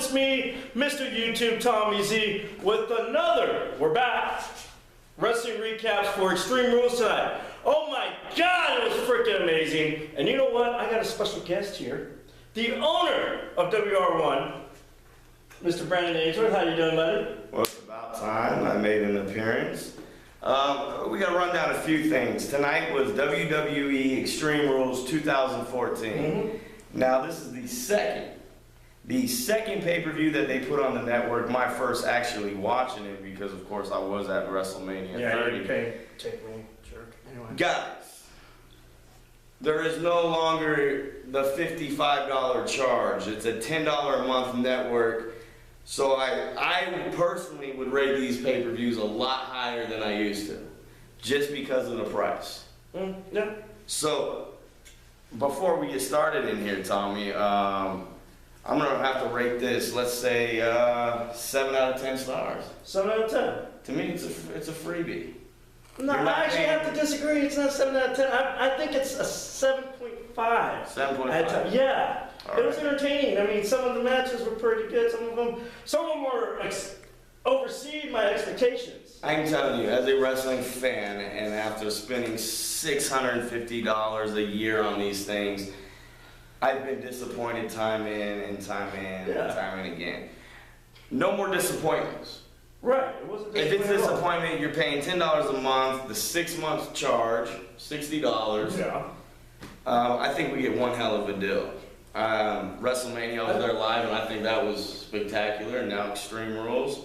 it's me, Mr. YouTube Tommy Z, with another, we're back, wrestling recaps for Extreme Rules tonight. Oh my God, it was freaking amazing. And you know what? I got a special guest here, the owner of WR1, Mr. Brandon Ainsworth. How you doing, buddy? Well, it's about time I made an appearance. We got to run down a few things. Tonight was WWE Extreme Rules 2014. Now, this is the second pay-per-view that they put on the network. My first actually watching it because, of course, I was at WrestleMania 30. Yeah, you can take me, jerk. Anyway. Guys, there is no longer the $55 charge. It's a $10 a month network. So I personally would rate these pay-per-views a lot higher than I used to, just because of the price. Yeah. So, before we get started in here, Tommy, I'm gonna have to rate this, let's say, 7 out of 10 stars. 7 out of 10. To me, it's a freebie. No, I actually have to disagree. It's not 7 out of 10. I think it's a 7.5. 7.5. Yeah. All It was right. entertaining. I mean, some of the matches were pretty good. Some of them were overseed my expectations. I'm telling you, as a wrestling fan, and after spending $650 a year on these things, I've been disappointed time in and time in and time and again. No more disappointments. Right. It wasn't. If it's disappointment, you're paying $10 a month, the 6-month charge, $60. Yeah. I think we get one hell of a deal. WrestleMania, I was there live, and I think that was spectacular. And now Extreme Rules.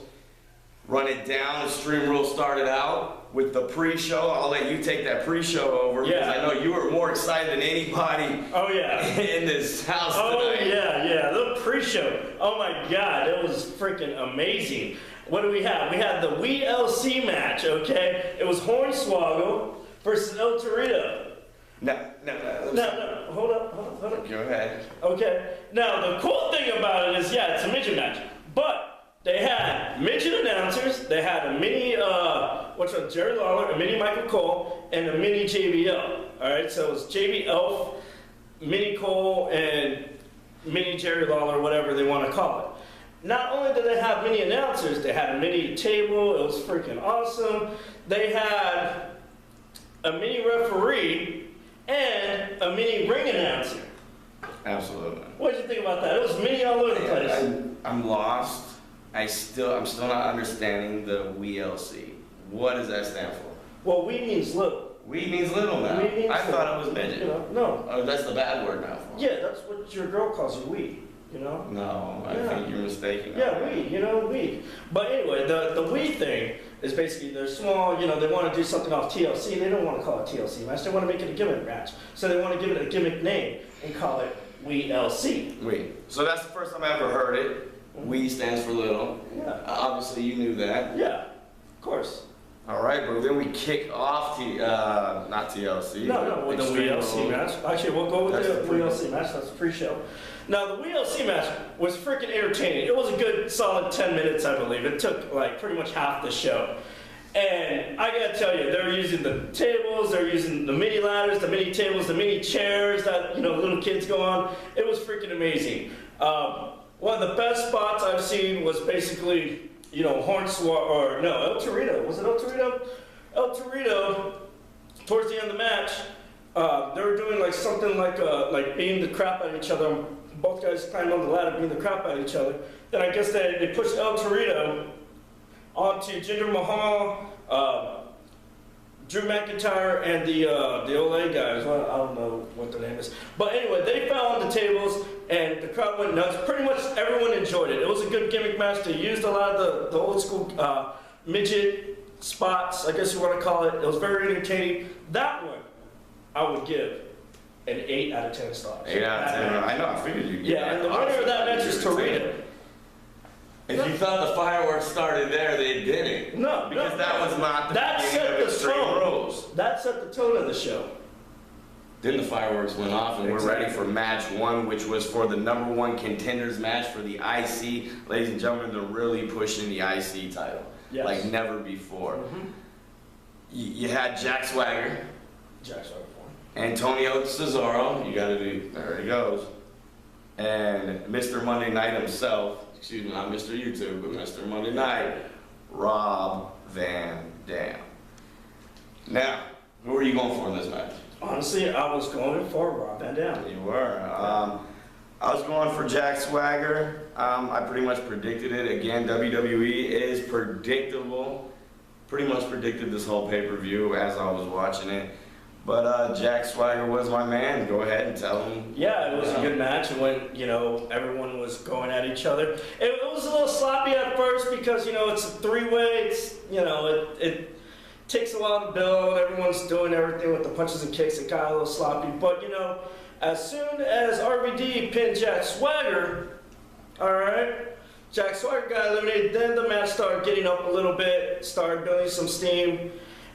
Run it down. Extreme Rules started out with the pre-show. I'll let you take that pre-show over because I know you were more excited than anybody. Oh yeah. In this house tonight. Oh yeah. The pre-show. Oh my God, it was freaking amazing. What do we have? We had the WLC match. Okay, it was Hornswoggle versus El Torito. No. Hold up. Go ahead. Okay. Now, the cool thing about it is, yeah, it's a midget match. But they had midget announcers. They had a mini, Jerry Lawler, a mini Michael Cole, and a mini JBL. All right, so it was JB Elf, mini Cole, and mini Jerry Lawler, whatever they want to call it. Not only did they have mini announcers, they had a mini table. It was freaking awesome. They had a mini referee and a mini ring announcer. Absolutely. What did you think about that? It was mini all over the place. I'm lost. I'm still not understanding the WLC. What does that stand for? Well, we means little. We means little now. We means I thought it was midget. You know, no. Oh, that's the bad word now for it. Yeah, that's what your girl calls you, we. You know? No, I think you're mistaken. Yeah, we. But anyway, the we thing is basically they're small, they want to do something off TLC. They don't want to call it TLC match. They want to make it a gimmick match. So they want to give it a gimmick name and call it WLC. We. So that's the first time I ever heard it. We stands for little. Yeah. Obviously, you knew that. Yeah, of course. All right, but then we kick off not TLC. No, with the WLC match. Actually, we'll go with the WLC match. That's the pre-show. Now, the WLC match was freaking entertaining. It was a good, solid 10 minutes, I believe. It took, pretty much half the show. And I gotta tell you, they're using the tables, they're using the mini ladders, the mini tables, the mini chairs that, little kids go on. It was freaking amazing. One of the best spots I've seen was basically, El Torito. Was it El Torito? El Torito, towards the end of the match, they were doing something like beating the crap out of each other. Both guys climbed on the ladder, beating the crap out of each other. Then I guess they pushed El Torito onto Jinder Mahal, Drew McIntyre, and the Olay guys. Well, I don't know what their name is. But anyway, they fell on the tables, and the crowd went nuts. Pretty much everyone enjoyed it. It was a good gimmick match. They used a lot of the old school midget spots, I guess you want to call it. It was very entertaining. That one, I would give an 8 out of 10 stars. 8 out of 10. I know, I figured you'd get and the winner of that match is Torito. If you thought the fireworks started there, they didn't. No, because that was not the that beginning set of the Extreme tone. Rules. That set the tone of the show. Then the fireworks went off, and we're ready for match 1, which was for the #1 contenders match for the IC. Ladies and gentlemen, they're really pushing the IC title like never before. You had Jack Swagger, Jack Swagger. Antonio Cesaro. You got to do. There he goes. and Mr. Monday Night himself, excuse me, not Mr. YouTube, but Mr. Monday Night, Rob Van Dam. Now, who are you going for in this match? Honestly, I was going for Rob Van Dam. You were. I was going for Jack Swagger. I pretty much predicted it. Again, WWE is predictable. Pretty much predicted this whole pay-per-view as I was watching it. But Jack Swagger was my man. Go ahead and tell him. Yeah, it was a good match, and when, you know, everyone was going at each other. It was a little sloppy at first because, you know, it's a three-way. It's, you know, it takes a lot of build. Everyone's doing everything with the punches and kicks. It got a little sloppy. But, you know, as soon as RVD pinned Jack Swagger, all right, Jack Swagger got eliminated. Then the match started getting up a little bit, started building some steam.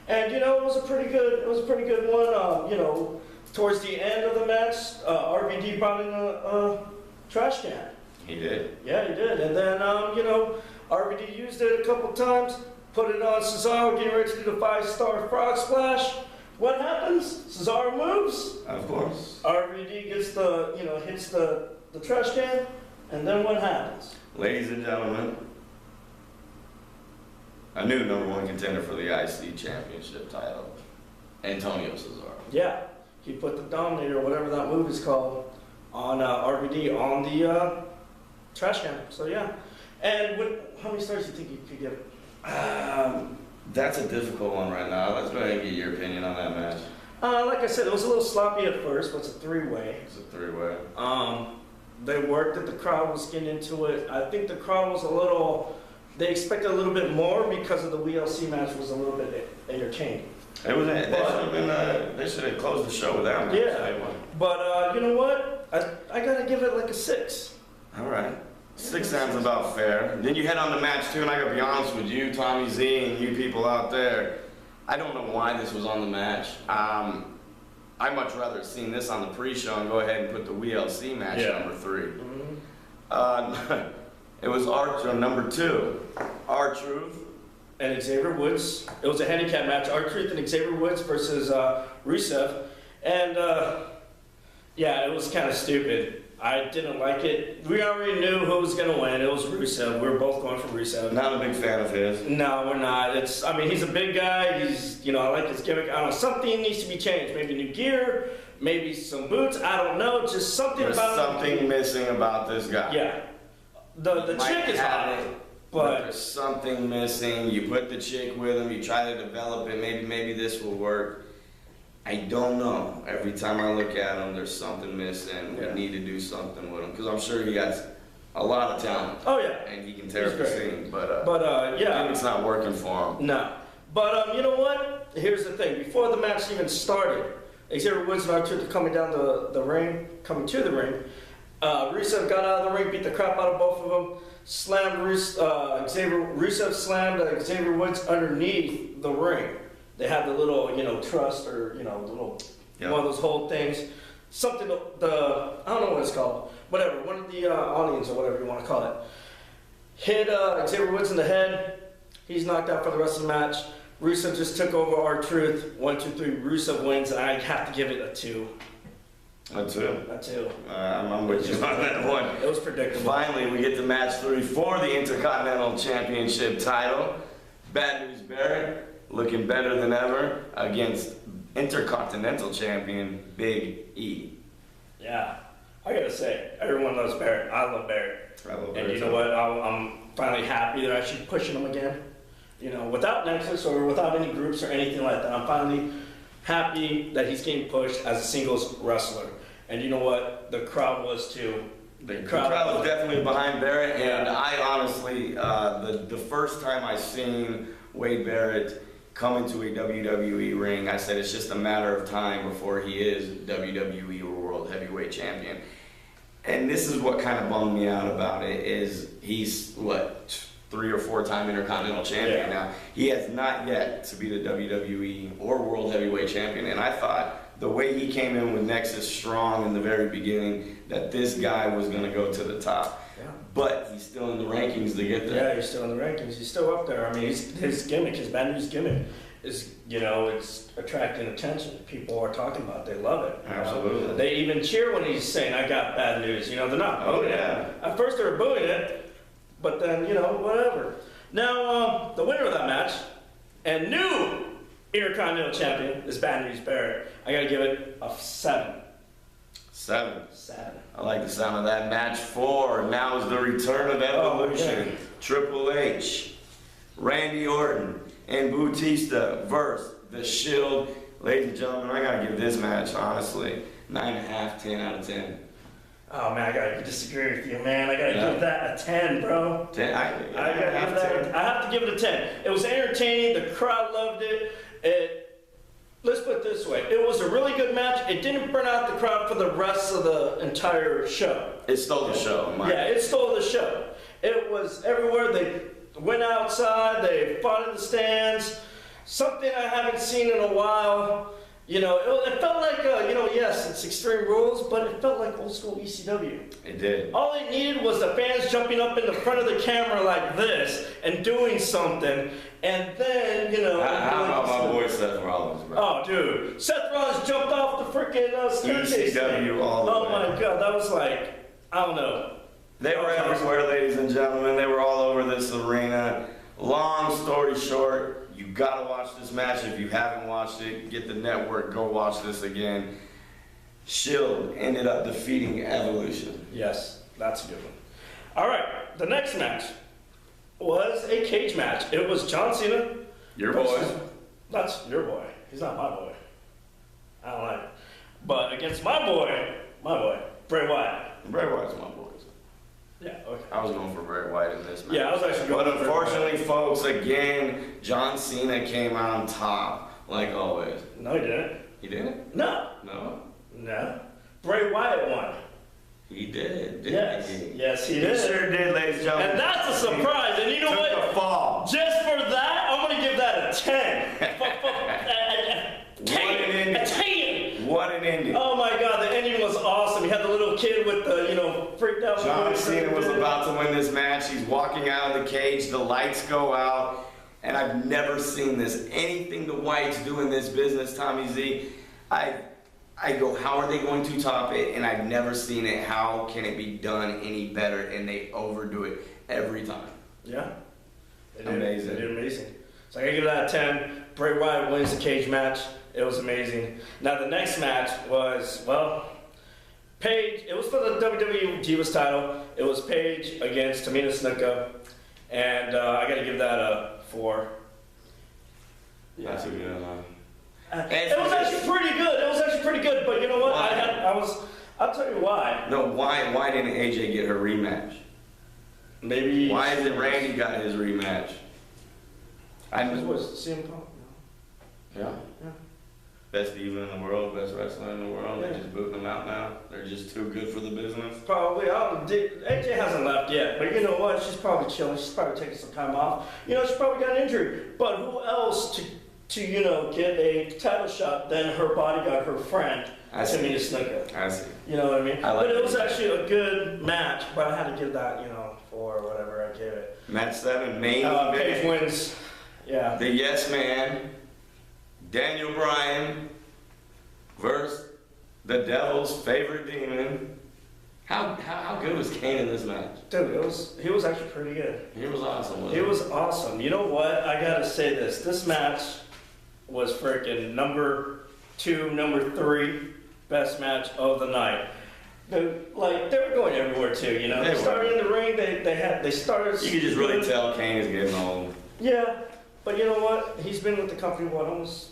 And, you know, it was a pretty good one. You know, towards the end of the match, RVD brought in a trash can. He did. Yeah, he did. And then, you know, RVD used it a couple times, put it on Cesaro, getting ready to do the 5-star frog splash. What happens? Cesaro moves. Of course. RVD gets the, you know, hits the trash can. And then what happens? Ladies and gentlemen, a new #1 contender for the IC Championship title, Antonio Cesaro. Yeah, he put the Dominator, whatever that move is called, on RVD on the trash can. So yeah. And how many stars do you think you could give it? That's a difficult one right now. Let's go ahead and get your opinion on that match. Like I said, it was a little sloppy at first, but it's a three-way. It's a three-way. They worked it. The crowd was getting into it. I think the crowd was a little. They expected a little bit more because of the WLC match was a little bit entertaining. It was. They should have closed the show with that match. Yeah. But you know what? I gotta give it like a 6. All right. 6 sounds about fair. Then you head on to match 2, and I gotta be honest with you, Tommy Z, and you people out there. I don't know why this was on the match. I'd much rather have seen this on the pre-show and go ahead and put the WLC match number 3. Mm-hmm. It was number 2, R-Truth. And Xavier Woods. It was a handicap match. R-Truth and Xavier Woods versus Rusev. And yeah, it was kind of stupid. I didn't like it. We already knew who was going to win. It was Rusev. We were both going for Rusev. Not a big fan of his. No, we're not. I mean, he's a big guy. You know, I like his gimmick. I don't know, something needs to be changed. Maybe new gear, maybe some boots. I don't know. Just something There's about him. something missing about this guy. Yeah. The chick is hot, but there's something missing. You put the chick with him. You try to develop it. Maybe this will work. I don't know. Every time I look at him, there's something missing. We need to do something with him because I'm sure he has a lot of talent. Oh yeah, and he can tear up the scene. But yeah, it's not working for him. No, but you know what? Here's the thing. Before the match even started, Xavier Woods and R-Truth coming down the ring, coming to the ring. Rusev got out of the ring, beat the crap out of both of them, slammed Rusev slammed Xavier Woods underneath the ring. They have the little, you know, trust or, you know, the little, one of those whole things. Something, I don't know what it's called. Whatever, one of the audience or whatever you want to call it. Hit Xavier Woods in the head. He's knocked out for the rest of the match. Rusev just took over R-Truth. 1, 2, 3. Rusev wins, and I have to give it a 2. A 2? A 2. I'm with you on that one. It was predictable. Finally, we get to match 3 for the Intercontinental Championship title. Bad News Barrett looking better than ever against Intercontinental Champion Big E. Yeah, I gotta say, everyone loves Barrett. I love Barrett. And you know what? I'm finally happy that I should pushing him again. You know, without Nexus or without any groups or anything like that. I'm finally happy that he's getting pushed as a singles wrestler. And you know what? The crowd was too. The crowd was definitely behind Barrett, and I honestly, the first time I seen Wade Barrett come into a WWE ring, I said it's just a matter of time before he is WWE World Heavyweight Champion. And this is what kind of bummed me out about it, is he's, 3 or 4 time Intercontinental Champion now. He has not yet to be the WWE or World Heavyweight Champion, and I thought the way he came in with Nexus strong in the very beginning, that this guy was going to go to the top. Yeah. But he's still in the rankings to get there. Yeah, he's still in the rankings. He's still up there. I mean, his gimmick, his Bad News gimmick, is, you know, it's attracting attention. People are talking about it. They love it. Absolutely. They even cheer when he's saying, "I got bad news." You know, they're not booing it. At first they were booing it, but then, you know, whatever. Now, the winner of that match and new Intercontinental Champion is Bad News Barrett. I gotta give it a 7. 7. 7. I like the sound of that. Match 4. Now is the return of Evolution. yeah. Triple H, Randy Orton, and Bautista versus The Shield. Ladies and gentlemen, I gotta give this match, honestly, 9.5, 10 out of 10. Oh man, I gotta disagree with you, man. I gotta give that a 10, bro. 10. I have to give it a 10. It was entertaining. The crowd loved it. Let's put it this way. It was a really good match. It didn't burn out the crowd for the rest of the entire show. It stole the show. It stole the show. It was everywhere. They went outside. They fought in the stands. Something I haven't seen in a while. You know, it felt like, you know, yes, it's Extreme Rules, but it felt like old school ECW. It did. All it needed was the fans jumping up in the front of the camera like this and doing something, and then, you know... How about my boy Seth Rollins, bro? Oh, dude. Seth Rollins jumped off the freaking staircase. ECW all the way. Oh, my God. That was like, I don't know. They were everywhere, ladies and gentlemen. They were all over this arena. Long story short, you gotta watch this match. If you haven't watched it, get the network, go watch this again. Shield ended up defeating Evolution. Yes, that's a good one. All right, the next match was a cage match. It was John Cena. Your boy. That's your boy. He's not my boy. I don't like it. But against my boy, Bray Wyatt. Bray Wyatt's my boy. Yeah, okay. I was going for Bray Wyatt in this match. Yeah, I was actually going But unfortunately, folks, again, John Cena came out on top, like always. No, he didn't. He didn't? No. No? No. Bray Wyatt won. He did, didn't Yes. he? Yes, he did. He sure did, ladies and gentlemen. And that's a surprise. And you know Took what? the fall. Just for that, I'm going to give that a 10. A 10. What an ending. Oh my God, the ending was awesome. You had the little kid with the, you know, freaked out. John Cena was about to win this match. He's walking out of the cage. The lights go out. And I've never seen this. Anything the Whites do in this business, Tommy Z, I go, how are they going to top it? And I've never seen it. How can it be done any better? And they overdo it every time. Yeah. Amazing. They did amazing. So I gotta give that a 10. Bray Wyatt wins the cage match. It was amazing. Now the next match was, well, Paige. It was for the WWE Divas title. It was Paige against Tamina Snuka. And I gotta give that a 4. Yeah. That's a good one. It was actually pretty good. It was actually pretty good. But you know what? I'll tell you why. No, why didn't AJ get her rematch? Maybe. Why isn't Randy got his rematch? It was CM Punk. Yeah. Best diva in the world, best wrestler in the world. Yeah. They're just booting them out now. They're just too good for the business. Probably. AJ hasn't left yet, but you know what? She's probably chilling. She's probably taking some time off. You know, she probably got an injury. But who else to you know, get a title shot than her bodyguard, her friend, Tamina Snuka? I see. You know what I mean? But it was actually a good match, but I had to give that, you know, 4 or whatever I gave it. Match 7, main Paige event. wins. Yeah. The Yes Man, Daniel Bryan, versus the Devil's favorite demon. How good was Kane in this match? Dude, he was actually pretty good. He was awesome. He was awesome. You know what? I gotta say this. This match was freaking number 2, number 3 best match of the night. They were going everywhere too, you know. They started in the ring. They started. You could just really tell Kane is getting old. Yeah, but you know what? He's been with the company almost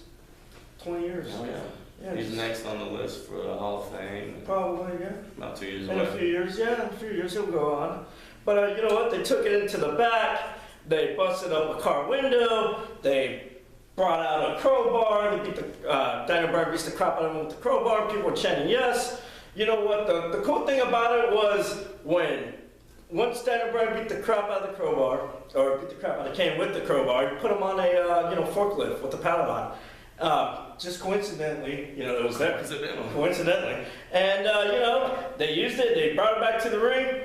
20 years. Oh yeah. Yeah, He's next on the list for the Hall of Fame. Probably, yeah. About 2 years In away. a few years, he'll go on. But you know what? They took it into the back. They busted up a car window. They brought out a crowbar. They beat Daniel Bryan beats the crap out of him with the crowbar. People were chanting yes. You know what? The cool thing about it was once Daniel Bryan beat the crap out of the crowbar, or beat the crap out of Kane with the crowbar, you put him on a forklift with the paddle on. Just coincidentally, you know, it was there. Coincidentally. And, you know, they used it. They brought it back to the ring.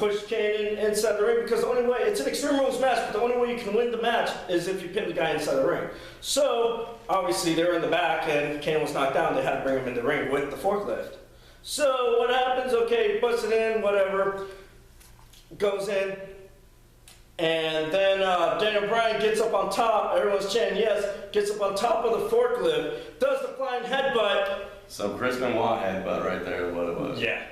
push Kane inside the ring because the only way, it's an Extreme Rules match, but the only way you can win the match is if you pin the guy inside the ring. So, obviously, they're in the back and Kane was knocked down. They had to bring him in the ring with the forklift. So, what happens? Okay, puts it in, whatever, goes in. And then Daniel Bryan gets up on top. Everyone's chanting yes. Gets up on top of the forklift. Does the flying headbutt. So Chris Benoit headbutt right there is what it was. Yeah.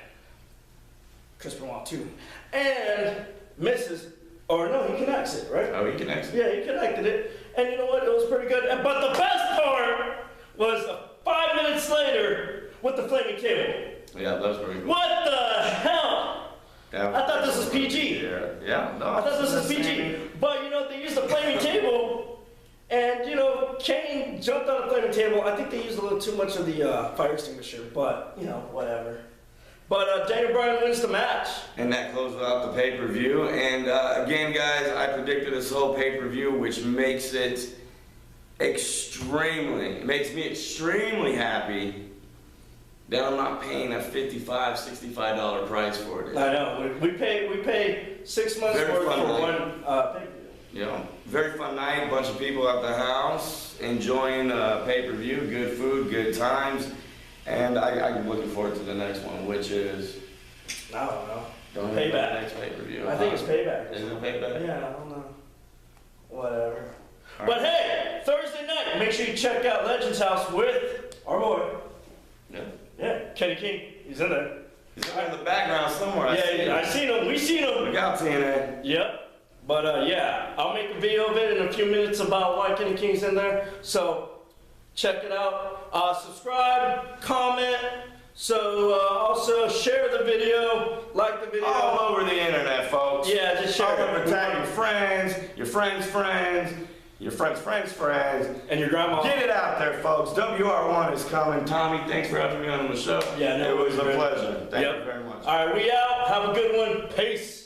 Chris Benoit too. And misses. Or no, he connects it, right? Oh, he connects it. Yeah, he connected it. And you know what? It was pretty good. But the best part was 5 minutes later with the flaming table. Yeah, that was pretty cool. What the hell? Yeah, I thought this was PG. Yeah, no. I thought this was PG. But, you know, they used the flaming table, and, you know, Kane jumped on the flaming table. I think they used a little too much of the fire extinguisher, but, you know, whatever. But Daniel Bryan wins the match. And that closes out the pay-per-view. And again, guys, I predicted this whole pay-per-view, which makes it makes me extremely happy that I'm not paying a $55, $65 price for it. I know. We pay 6 months Very worth fun for night. one pay-per-view. You know, very fun night, a bunch of people at the house, enjoying pay-per-view, good food, good times. And I'm looking forward to the next one, which is... I don't know. Don't Payback. know the next pay-per-view. I think it's Payback. Is it Payback? Yeah, I don't know. Whatever. All But right. hey, Thursday night, make sure you check out Legends House with our boy. Yeah. Yeah, Kenny King. He's in there. He's in the background somewhere. I seen him. We seen him. Look out, TNA. Yep. But yeah, I'll make a video of it in a few minutes about why Kenny King's in there. So check it out. Subscribe, comment. So also share the video, like the video. All over the internet, folks. Yeah, just share All it. over, tag your friends, your friends' friends, your friends' friends' friends. And your grandma. Get it out there, folks. WR1 is coming. Tommy, thanks for having me on the show. Yeah, no it was a worries, man. pleasure. Thank you very much. All right, we out. Have a good one. Peace.